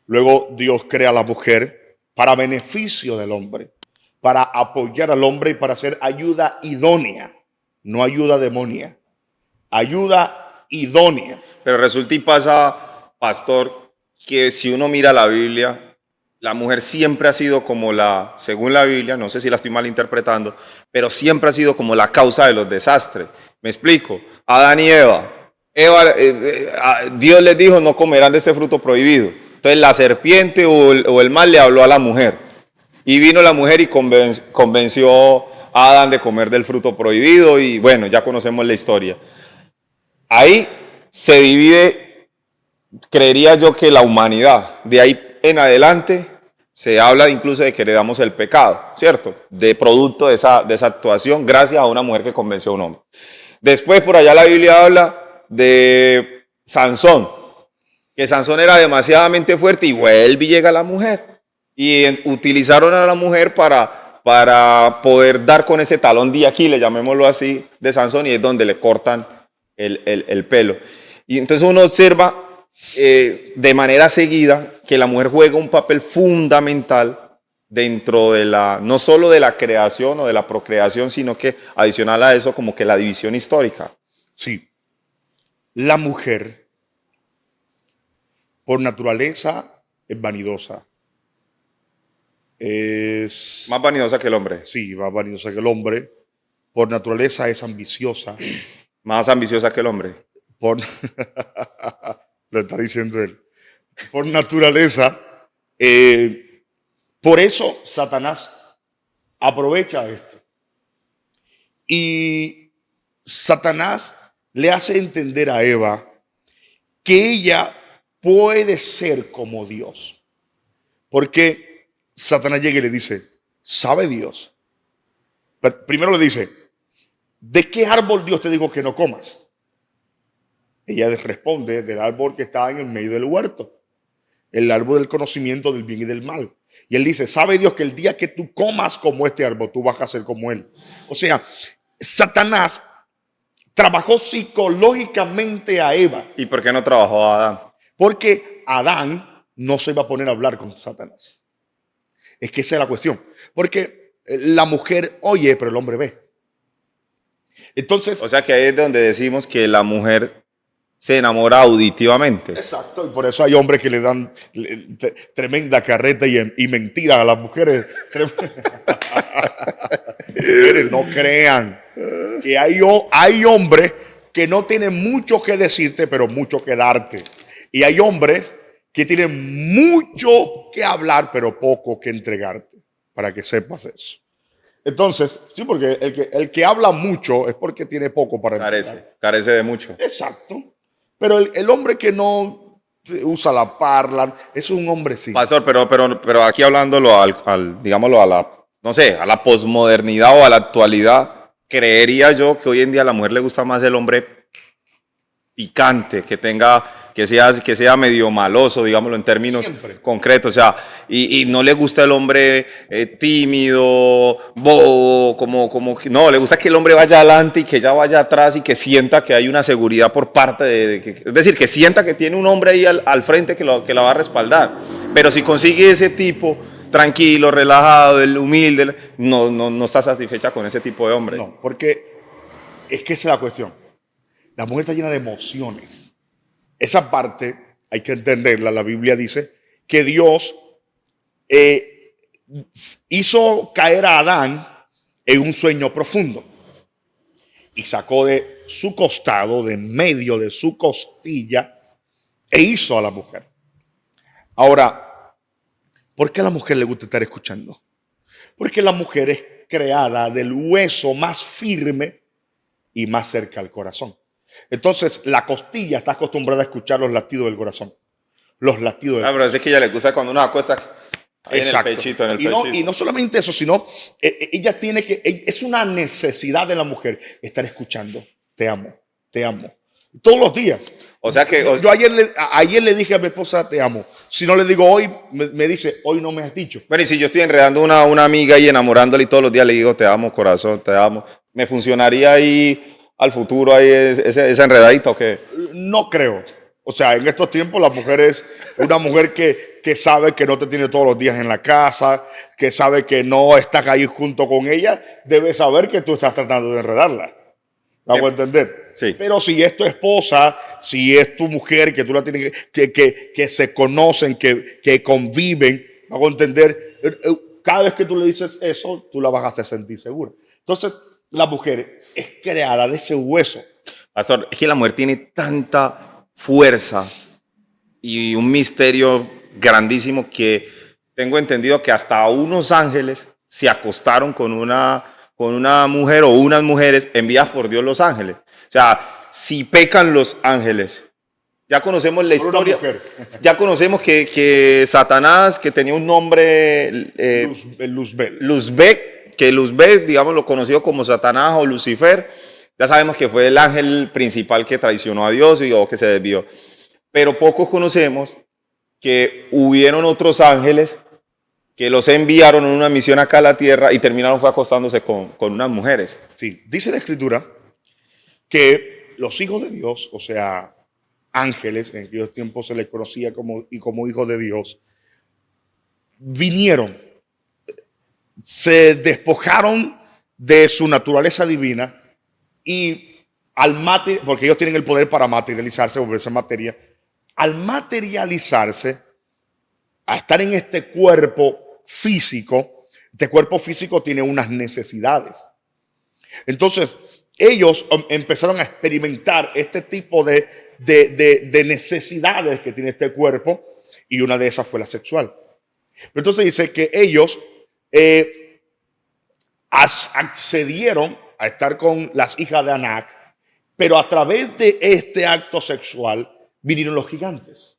Luego Dios crea a la mujer para beneficio del hombre, para apoyar al hombre y para hacer ayuda idónea, no ayuda demonia, ayuda idónea. Pero resulta y pasa, pastor, que si uno mira la Biblia, la mujer siempre ha sido como según la Biblia, no sé si la estoy malinterpretando, pero siempre ha sido como la causa de los desastres. Me explico. Adán y Eva. Dios les dijo, no comerán de este fruto prohibido. Entonces la serpiente o el mal le habló a la mujer. Y vino la mujer y convenció a Adán de comer del fruto prohibido. Y bueno, ya conocemos la historia. Ahí se divide, creería yo, que la humanidad. De ahí en adelante se habla incluso de que heredamos el pecado, ¿cierto? De producto de esa actuación gracias a una mujer que convenció a un hombre. Después por allá la Biblia habla de Sansón, que Sansón era demasiadamente fuerte y vuelve y llega la mujer. Y utilizaron a la mujer para poder dar con ese talón de Aquiles, llamémoslo así, de Sansón, y es donde le cortan el pelo. Y entonces uno observa de manera seguida que la mujer juega un papel fundamental dentro de no solo de la creación o de la procreación, sino que adicional a eso como que la división histórica. Sí, la mujer por naturaleza es vanidosa. Es Más vanidosa que el hombre. Sí, más vanidosa que el hombre. Por naturaleza es ambiciosa. Más ambiciosa que el hombre. Por, lo está diciendo él. Por naturaleza, por eso Satanás aprovecha esto. Y Satanás le hace entender a Eva que ella puede ser como Dios. Porque Satanás llega y le dice, ¿sabe Dios? Pero primero le dice, ¿de qué árbol Dios te dijo que no comas? Ella responde, del árbol que está en el medio del huerto, el árbol del conocimiento del bien y del mal. Y él dice, ¿sabe Dios que el día que tú comas como este árbol, tú vas a ser como él? O sea, Satanás trabajó psicológicamente a Eva. ¿Y por qué no trabajó a Adán? Porque Adán no se iba a poner a hablar con Satanás. Es que esa es la cuestión. Porque la mujer oye, pero el hombre ve. Entonces, O sea que ahí es donde decimos que la mujer se enamora auditivamente. exacto, y por eso hay hombres que le dan tremenda carreta y mentira a las mujeres. Mujeres, no crean que hay hombres que no tienen mucho que decirte, pero mucho que darte. Y hay hombres que tienen mucho que hablar, pero poco que entregarte, para que sepas eso. Entonces, sí, porque el que habla mucho es porque tiene poco para entregar. Carece de mucho. Exacto. Pero el hombre que no usa la parla es un hombre sí. Pastor, pero aquí hablándolo digámoslo, no sé, a la posmodernidad o a la actualidad, creería yo que hoy en día a la mujer le gusta más el hombre picante, que sea medio maloso, digámoslo en términos Siempre. concretos, o sea, y no le gusta el hombre tímido, bobo, no, le gusta que el hombre vaya adelante y que ella vaya atrás y que sienta que hay una seguridad por parte es decir, que sienta que tiene un hombre ahí al frente que la va a respaldar, pero si consigue ese tipo tranquilo, relajado, el humilde, no está satisfecha con ese tipo de hombre. No, porque es que esa es la cuestión. La mujer está llena de emociones. Esa parte hay que entenderla. La Biblia dice que Dios hizo caer a Adán en un sueño profundo y sacó de su costado, de medio de su costilla, e hizo a la mujer. Ahora, ¿por qué a la mujer le gusta estar escuchando? Porque la mujer es creada del hueso más firme y más cerca al corazón. Entonces, la costilla está acostumbrada a escuchar los latidos del corazón. Los latidos del corazón. Pero es que a ella le gusta cuando uno acuesta ahí Exacto. en el pechito, Y no solamente eso, sino ella tiene que, es una necesidad de la mujer estar escuchando. Te amo, te amo. Todos los días. O sea que... Yo ayer le dije a mi esposa, te amo. Si no le digo hoy, me dice, hoy no me has dicho. Bueno, y si yo estoy enredando una amiga y enamorándola y todos los días le digo, te amo, corazón, te amo, ¿me funcionaría ahí al futuro ahí esa enredadita o qué? No creo. O sea, en estos tiempos la mujer es una mujer que sabe que no te tiene todos los días en la casa, que sabe que no estás ahí junto con ella, debe saber que tú estás tratando de enredarla. ¿La hago entender? Sí. Pero si es tu esposa, si es tu mujer, que tú la tienes que se conocen, que conviven, ¿la hago entender? Cada vez que tú le dices eso, tú la vas a hacer sentir segura. Entonces, la mujer es creada de ese hueso. Pastor, es que la mujer tiene tanta fuerza y un misterio grandísimo que tengo entendido que hasta unos ángeles se acostaron con una mujer o unas mujeres enviadas por Dios los ángeles. O sea, si pecan los ángeles, ya conocemos la historia, ya conocemos que Satanás, que tenía un nombre, Luzbel, que Luzbel, digamos, lo conocido como Satanás o Lucifer, ya sabemos que fue el ángel principal que traicionó a Dios o que se desvió. Pero pocos conocemos que hubieron otros ángeles que los enviaron en una misión acá a la tierra y terminaron fue acostándose con unas mujeres. Sí, dice la Escritura que los hijos de Dios, o sea, ángeles, en aquellos tiempos se les conocía como hijos de Dios, vinieron, se despojaron de su naturaleza divina y porque ellos tienen el poder para materializarse, volverse materia, al materializarse, a estar en este cuerpo físico, este cuerpo físico tiene unas necesidades. Entonces, ellos empezaron a experimentar este tipo de necesidades que tiene este cuerpo, y una de esas fue la sexual. Pero entonces dice que ellos accedieron a estar con las hijas de Anac, pero a través de este acto sexual vinieron los gigantes.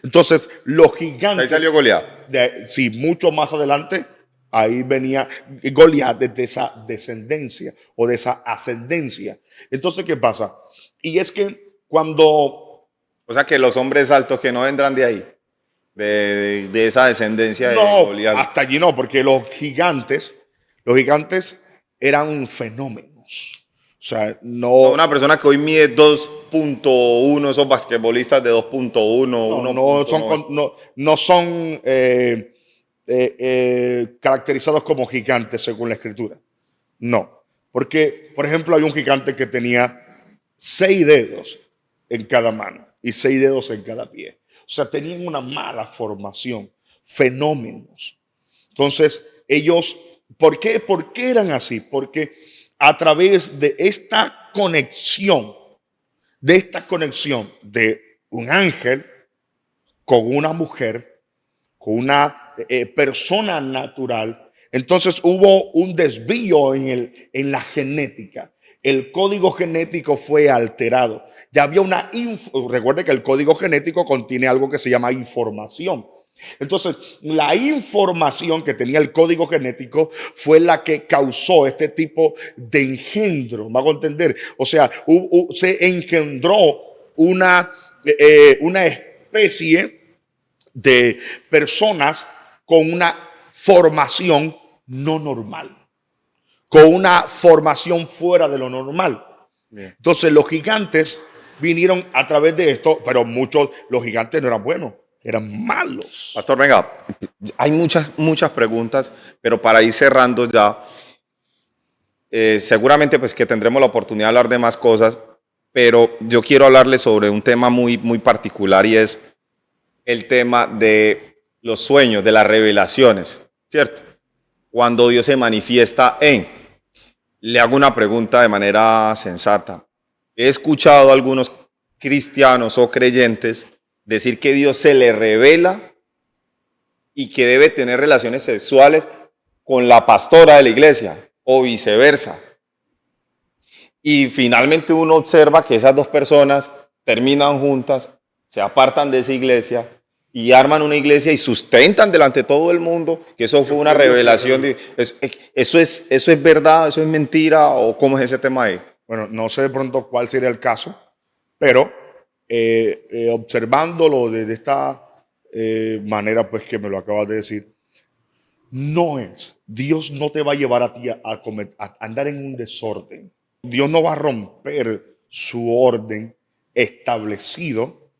Entonces, los gigantes... Ahí salió Goliat. Sí, mucho más adelante, ahí venía Goliat desde esa descendencia o de esa ascendencia. Entonces, ¿qué pasa? Y es que cuando... O sea que los hombres altos que no vendrán de ahí, de esa descendencia de Goliat. Hasta allí no, porque los gigantes eran fenómenos. O sea, no... Una persona que hoy mide 2.1, esos basquetbolistas de 2.1, no son caracterizados como gigantes según la escritura. No. Porque, por ejemplo, hay un gigante que tenía 6 dedos en cada mano y 6 dedos en cada pie. O sea, tenían una mala formación, fenómenos. Entonces, ellos, ¿por qué eran así? Porque a través de esta conexión de un ángel con una mujer, con una persona natural, entonces hubo un desvío en la genética. El código genético fue alterado. Ya había recuerde que el código genético contiene algo que se llama información. Entonces, la información que tenía el código genético fue la que causó este tipo de engendro. ¿Me hago entender? O sea, se engendró una especie de personas con una formación no normal, con una formación fuera de lo normal. Bien. Entonces, los gigantes vinieron a través de esto, pero los gigantes no eran buenos. Eran malos. Pastor, venga, hay muchas preguntas, pero para ir cerrando ya, seguramente pues que tendremos la oportunidad de hablar de más cosas, pero yo quiero hablarles sobre un tema muy particular, y es el tema de los sueños, de las revelaciones, ¿cierto? Cuando Dios se manifiesta le hago una pregunta de manera sensata. He escuchado a algunos cristianos o creyentes decir que Dios se le revela y que debe tener relaciones sexuales con la pastora de la iglesia o viceversa. Y finalmente uno observa que esas dos personas terminan juntas, se apartan de esa iglesia y arman una iglesia y sustentan delante de todo el mundo que eso fue una revelación. ¿Eso es verdad? ¿Eso es mentira? ¿O cómo es ese tema ahí? Bueno, no sé de pronto cuál sería el caso, pero observándolo de esta manera, pues que me lo acabas de decir, Dios no te va a llevar a ti a andar en un desorden. Dios no va a romper su orden establecido.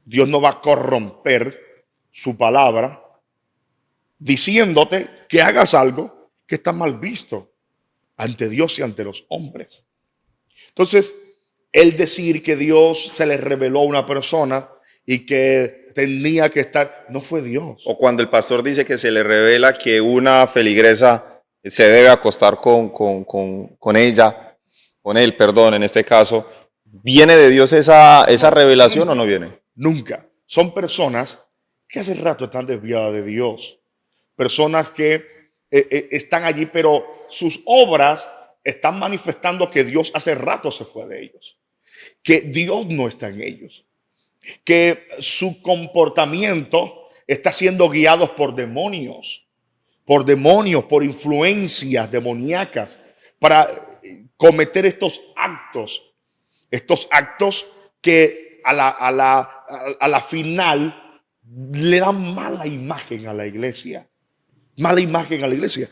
Dios no va a corromper su palabra diciéndote que hagas algo que está mal visto ante Dios y ante los hombres. Entonces, el decir que Dios se le reveló a una persona y que tenía que estar, no fue Dios. O cuando el pastor dice que se le revela que una feligresa se debe acostar con ella, con él, perdón, en este caso, ¿viene de Dios esa revelación o no viene? Nunca. Son personas que hace rato están desviadas de Dios. Personas que están allí, pero sus obras están manifestando que Dios hace rato se fue de ellos. Que Dios no está en ellos. Que su comportamiento está siendo guiado por demonios, por influencias demoníacas, para cometer estos actos que a la final le dan mala imagen a la iglesia. Mala imagen a la iglesia.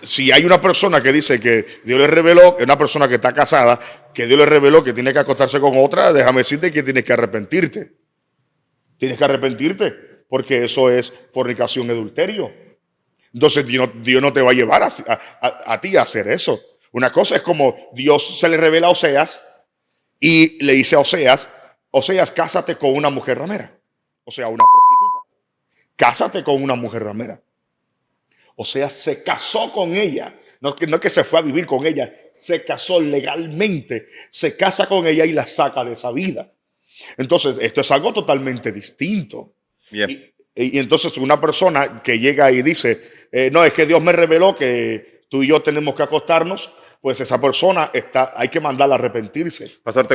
Si hay una persona que dice que Dios le reveló, que una persona que está casada, que Dios le reveló que tiene que acostarse con otra, déjame decirte que tienes que arrepentirte. Tienes que arrepentirte, porque eso es fornicación, adulterio. Entonces Dios no te va a llevar a ti a hacer eso. Una cosa es como Dios se le revela a Oseas y le dice a Oseas, cásate con una mujer ramera. O sea, una prostituta. Cásate con una mujer ramera. Oseas se casó con ella. No que se fue a vivir con ella. se casó legalmente, se casa con ella y la saca de esa vida. Entonces, esto es algo totalmente distinto. Bien. Y entonces una persona que llega y dice, no, es que Dios me reveló que tú y yo tenemos que acostarnos, pues esa persona hay que mandarla a arrepentirse. Pastor,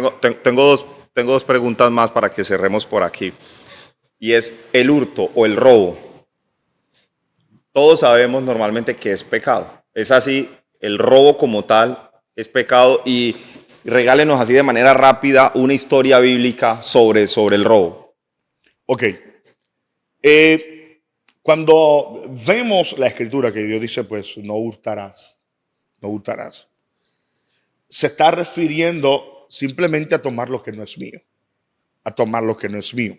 tengo dos preguntas más para que cerremos por aquí. Y es el hurto o el robo. Todos sabemos normalmente que es pecado. Es así, el robo como tal es pecado. Y regálenos así de manera rápida una historia bíblica sobre el robo. Ok. Cuando vemos la escritura que Dios dice, pues no hurtarás, no hurtarás, se está refiriendo simplemente a tomar lo que no es mío, a tomar lo que no es mío.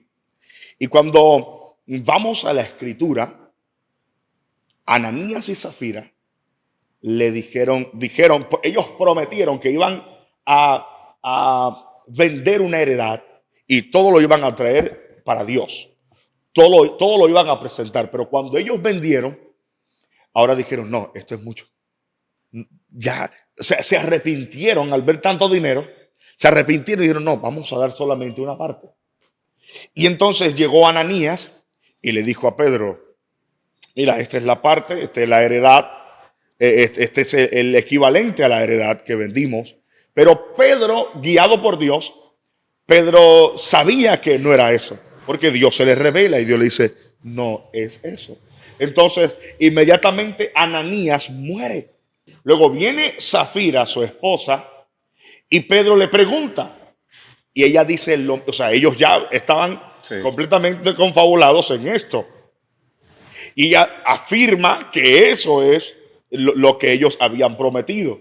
Y cuando vamos a la escritura, Ananías y Zafira le dijeron, ellos prometieron que iban a vender una heredad y todo lo iban a traer para Dios. Todo lo iban a presentar, pero cuando ellos vendieron, ahora dijeron, no, esto es mucho. Ya se arrepintieron al ver tanto dinero, se arrepintieron y dijeron, no, vamos a dar solamente una parte. Y entonces llegó Ananías y le dijo a Pedro, mira, esta es la parte, esta es la heredad, este es el equivalente a la heredad que vendimos. Pero Pedro, guiado por Dios, Pedro sabía que no era eso, porque Dios se le revela y Dios le dice, no es eso. Entonces, inmediatamente Ananías muere. Luego viene Zafira, su esposa, y Pedro le pregunta. Y ella dice, o sea, ellos ya estaban completamente confabulados en esto. Y ella afirma que eso es lo que ellos habían prometido.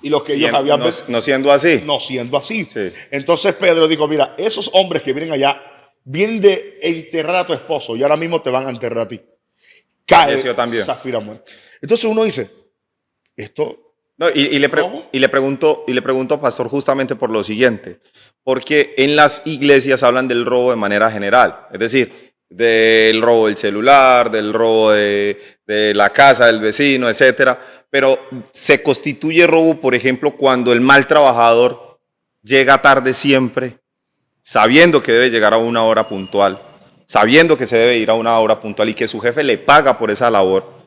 Y lo que ellos habían... No siendo así. No siendo así. Sí. Entonces Pedro dijo, mira, esos hombres que vienen allá, vienen de enterrar a tu esposo y ahora mismo te van a enterrar a ti. Cae Zafira muerta. Entonces uno dice, esto... No, y le pregunto, pastor, justamente por lo siguiente. Porque en las iglesias hablan del robo de manera general. Es decir, del robo del celular, del robo de la casa del vecino, etcétera. Pero se constituye robo, por ejemplo, cuando el mal trabajador llega tarde siempre, sabiendo que debe llegar a una hora puntual, sabiendo que se debe ir a una hora puntual y que su jefe le paga por esa labor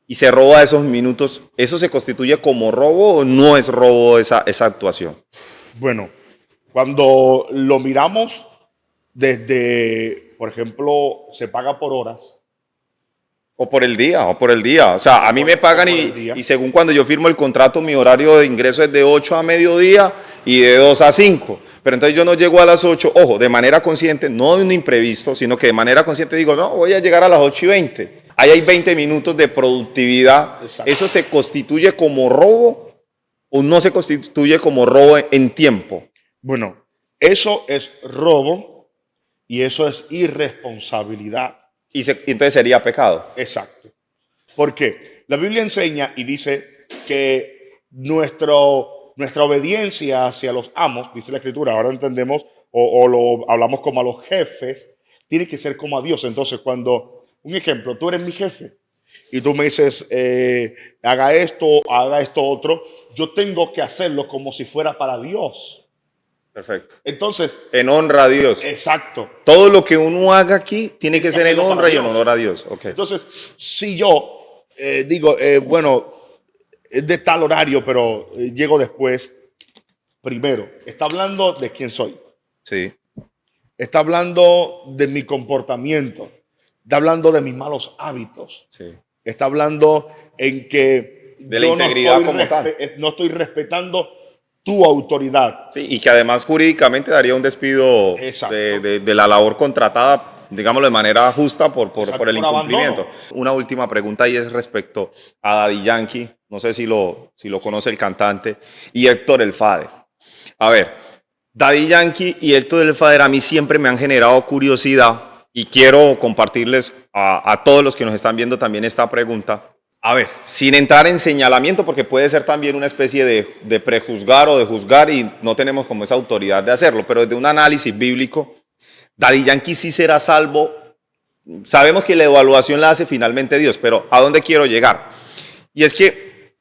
y se roba esos minutos. ¿Eso se constituye como robo o no es robo esa actuación? Bueno, cuando lo miramos desde, por ejemplo, se paga por horas. O por el día. O sea, a mí me pagan y según cuando yo firmo el contrato, mi horario de ingreso es de 8 a mediodía y de 2 a 5. Pero entonces yo no llego a las 8, ojo, de manera consciente, no de un imprevisto, sino que de manera consciente digo, no, voy a llegar a las 8:20. Ahí hay 20 minutos de productividad. Exacto. ¿Eso se constituye como robo o no se constituye como robo en tiempo? Bueno, eso es robo y eso es irresponsabilidad. Y entonces sería pecado. Exacto. ¿Por qué? La Biblia enseña y dice que nuestra obediencia hacia los amos, dice la Escritura, ahora entendemos o lo hablamos como a los jefes, tiene que ser como a Dios. Entonces cuando, un ejemplo, tú eres mi jefe y tú me dices, haga esto otro, yo tengo que hacerlo como si fuera para Dios. Perfecto. Entonces, en honra a Dios. Exacto. Todo lo que uno haga aquí tiene que ser en honra y en honor a Dios. Okay. Entonces, si yo digo, bueno, es de tal horario, pero llego después, primero, está hablando de quién soy. Sí. Está hablando de mi comportamiento. Está hablando de mis malos hábitos. Sí. Está hablando en que de la integridad como tal. No estoy respetando tu autoridad. Sí, y que además jurídicamente daría un despido de la labor contratada, digámoslo de manera justa por el incumplimiento. Abandono. Una última pregunta y es respecto a Daddy Yankee, no sé si lo conoce el cantante, y Héctor el Father. A ver, Daddy Yankee y Héctor el Father a mí siempre me han generado curiosidad y quiero compartirles a todos los que nos están viendo también esta pregunta. A ver, sin entrar en señalamiento, porque puede ser también una especie de prejuzgar o de juzgar y no tenemos como esa autoridad de hacerlo, pero desde un análisis bíblico, Daddy Yankee sí será salvo. Sabemos que la evaluación la hace finalmente Dios, pero ¿a dónde quiero llegar? Y es que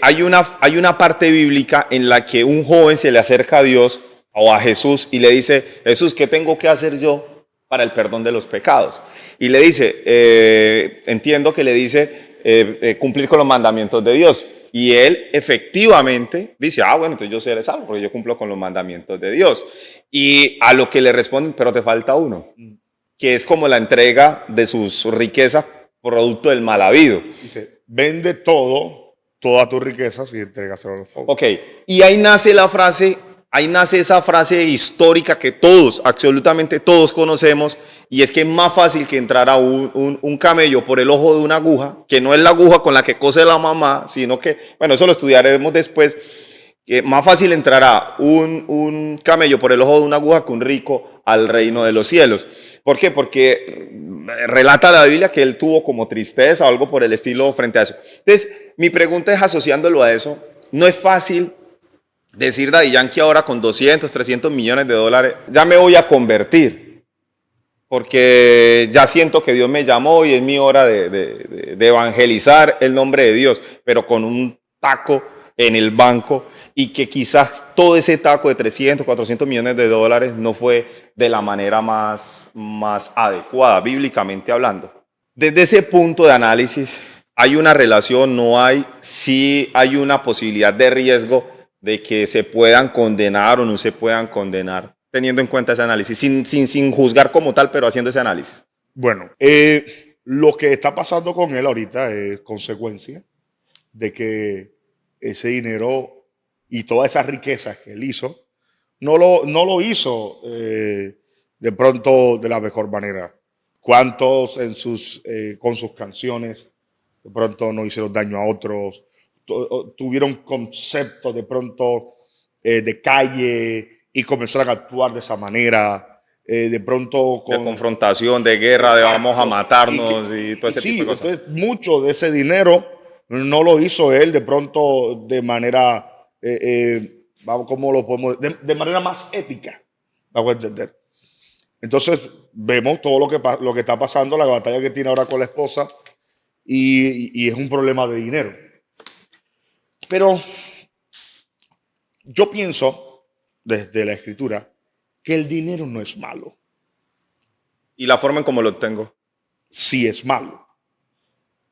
hay una parte bíblica en la que un joven se le acerca a Dios o a Jesús y le dice, Jesús, ¿qué tengo que hacer yo para el perdón de los pecados? Y le dice, entiendo que le dice cumplir con los mandamientos de Dios. Y él efectivamente dice, bueno, entonces yo seré salvo porque yo cumplo con los mandamientos de Dios. Y a lo que le responden, pero te falta uno, que es como la entrega de sus riquezas producto del mal habido. Dice, vende todo, todas tus riquezas y entrégaselo a los pobres. Ok, y ahí nace esa frase histórica que todos, absolutamente todos conocemos, y es que es más fácil que entrara un camello por el ojo de una aguja, que no es la aguja con la que cose la mamá, sino que, bueno, eso lo estudiaremos después, que más fácil entrará un camello por el ojo de una aguja que un rico al reino de los cielos. ¿Por qué? Porque relata la Biblia que él tuvo como tristeza o algo por el estilo frente a eso. Entonces, mi pregunta es, asociándolo a eso, no es fácil decir Daddy Yankee ahora con 200, 300 millones de dólares, ya me voy a convertir, porque ya siento que Dios me llamó y es mi hora de evangelizar el nombre de Dios, pero con un taco en el banco, y que quizás todo ese taco de 300, 400 millones de dólares no fue de la manera más adecuada, bíblicamente hablando. Desde ese punto de análisis, ¿hay una relación? ¿No hay? Sí hay una posibilidad de riesgo de que se puedan condenar o no se puedan condenar, teniendo en cuenta ese análisis, sin juzgar como tal, pero haciendo ese análisis. Bueno, lo que está pasando con él ahorita es consecuencia de que ese dinero y todas esas riquezas que él hizo, no lo hizo de pronto de la mejor manera. ¿Cuántos con sus canciones de pronto no hicieron daño a otros? Tuvieron conceptos de pronto de calle y comenzaron a actuar de esa manera, de pronto de confrontación, de guerra, exacto, de vamos a matarnos y todo ese tipo de cosas. Entonces, mucho de ese dinero no lo hizo él de pronto de manera, ¿cómo lo podemos? De manera más ética, vamos a entender. Entonces, vemos todo lo que está pasando, la batalla que tiene ahora con la esposa, y es un problema de dinero. Pero yo pienso, desde la Escritura, que el dinero no es malo. ¿Y la forma en cómo lo obtengo? Sí es malo.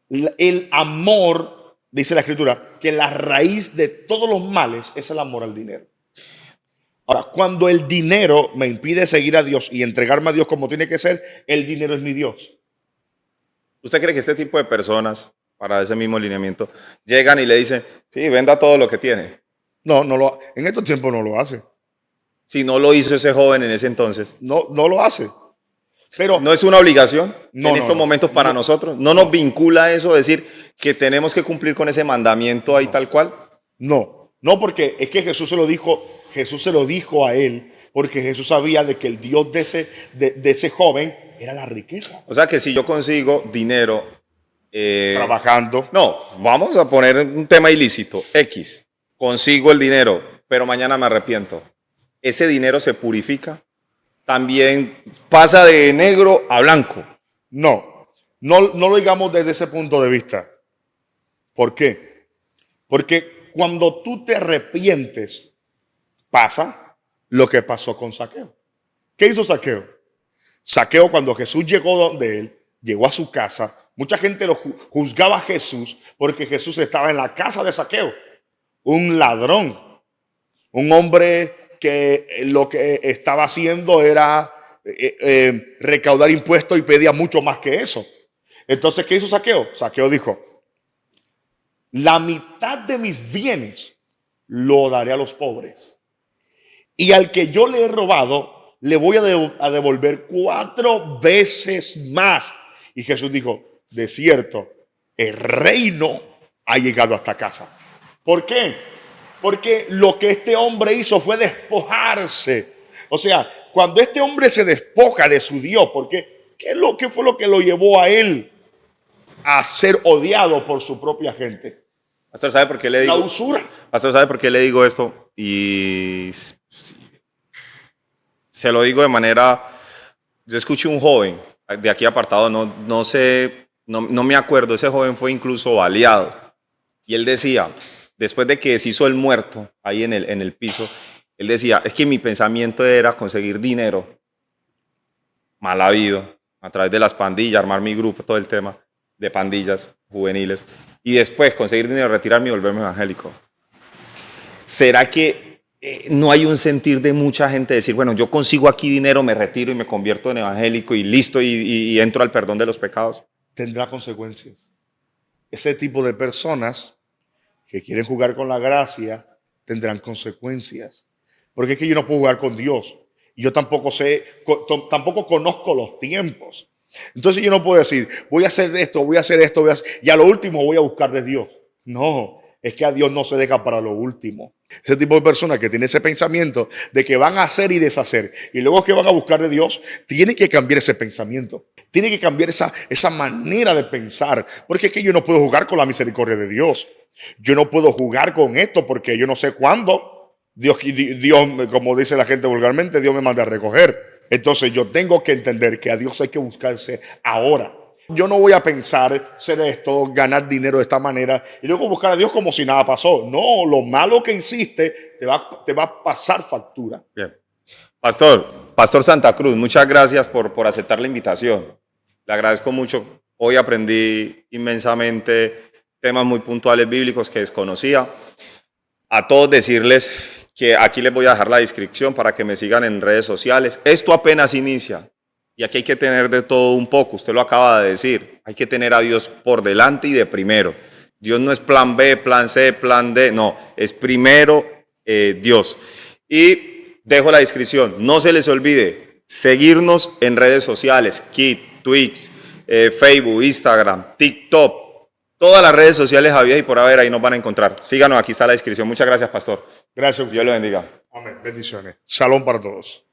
El amor, dice la Escritura, que la raíz de todos los males es el amor al dinero. Ahora, cuando el dinero me impide seguir a Dios y entregarme a Dios como tiene que ser, el dinero es mi Dios. ¿Usted cree que este tipo de personas, para ese mismo lineamiento, llegan y le dicen, sí, venda todo lo que tiene? No, en estos tiempos no lo hace. Si no lo hizo ese joven en ese entonces. No lo hace. Pero ¿no es una obligación en estos momentos para nosotros? ¿No nos vincula eso, decir que tenemos que cumplir con ese mandamiento ahí tal cual? No, porque es que Jesús se lo dijo a él, porque Jesús sabía de que el Dios de ese joven era la riqueza. O sea que si yo consigo dinero trabajando. No, vamos a poner un tema ilícito, X. Consigo el dinero, pero mañana me arrepiento. ¿Ese dinero se purifica? ¿También pasa de negro a blanco? No lo digamos desde ese punto de vista. ¿Por qué? Porque cuando tú te arrepientes, pasa lo que pasó con Zaqueo. ¿Qué hizo Zaqueo? Zaqueo, cuando Jesús llegó donde él, llegó a su casa, mucha gente lo juzgaba a Jesús porque Jesús estaba en la casa de Zaqueo, un ladrón, un hombre que lo que estaba haciendo era recaudar impuestos y pedía mucho más que eso. Entonces, ¿qué hizo Zaqueo? Zaqueo dijo, la mitad de mis bienes lo daré a los pobres, y al que yo le he robado le voy a devolver 4 veces más. Y Jesús dijo, de cierto, el reino ha llegado hasta casa. ¿Por qué? Porque lo que este hombre hizo fue despojarse. O sea, cuando este hombre se despoja de su Dios, porque ¿qué fue lo que lo llevó a él a ser odiado por su propia gente? Pastor, ¿sabe por qué le digo? La usura. Pastor, ¿sabe por qué le digo esto? Y se lo digo de manera... Yo escuché un joven de aquí apartado, no sé, no me acuerdo, ese joven fue incluso baleado. Y él decía, después de que se hizo el muerto ahí en el piso, él decía, es que mi pensamiento era conseguir dinero mal habido a través de las pandillas, armar mi grupo, todo el tema de pandillas juveniles, y después conseguir dinero, retirarme y volverme evangélico. ¿Será que no hay un sentir de mucha gente decir, bueno, yo consigo aquí dinero, me retiro y me convierto en evangélico y listo y entro al perdón de los pecados? Tendrá consecuencias. Ese tipo de personas que quieren jugar con la gracia tendrán consecuencias. Porque es que yo no puedo jugar con Dios. Y yo tampoco tampoco conozco los tiempos. Entonces yo no puedo decir, voy a hacer esto, voy a hacer esto, y a lo último voy a buscar de Dios. No, es que a Dios no se deja para lo último. Ese tipo de personas que tiene ese pensamiento de que van a hacer y deshacer y luego que van a buscar de Dios, tiene que cambiar ese pensamiento. Tiene que cambiar esa manera de pensar. Porque es que yo no puedo jugar con la misericordia de Dios. Yo no puedo jugar con esto porque yo no sé cuándo Dios, como dice la gente vulgarmente, Dios me manda a recoger. Entonces yo tengo que entender que a Dios hay que buscarse ahora. Yo no voy a pensar ser esto, ganar dinero de esta manera y luego buscar a Dios como si nada pasó. No, lo malo que hiciste te va a pasar factura. Bien. Pastor Santa Cruz, muchas gracias por aceptar la invitación. Le agradezco mucho. Hoy aprendí inmensamente temas muy puntuales bíblicos que desconocía. A todos decirles que aquí les voy a dejar la descripción para que me sigan en redes sociales. Esto apenas inicia y aquí hay que tener de todo un poco. Usted lo acaba de decir. Hay que tener a Dios por delante y de primero. Dios no es plan B, plan C, plan D. No, es primero Dios. Y dejo la descripción. No se les olvide seguirnos en redes sociales. Kit, Twitch, Facebook, Instagram, TikTok. Todas las redes sociales habidas y por haber, ahí nos van a encontrar. Síganos, aquí está la descripción. Muchas gracias, pastor. Gracias. Dios lo bendiga. Amén. Bendiciones. Shalom para todos.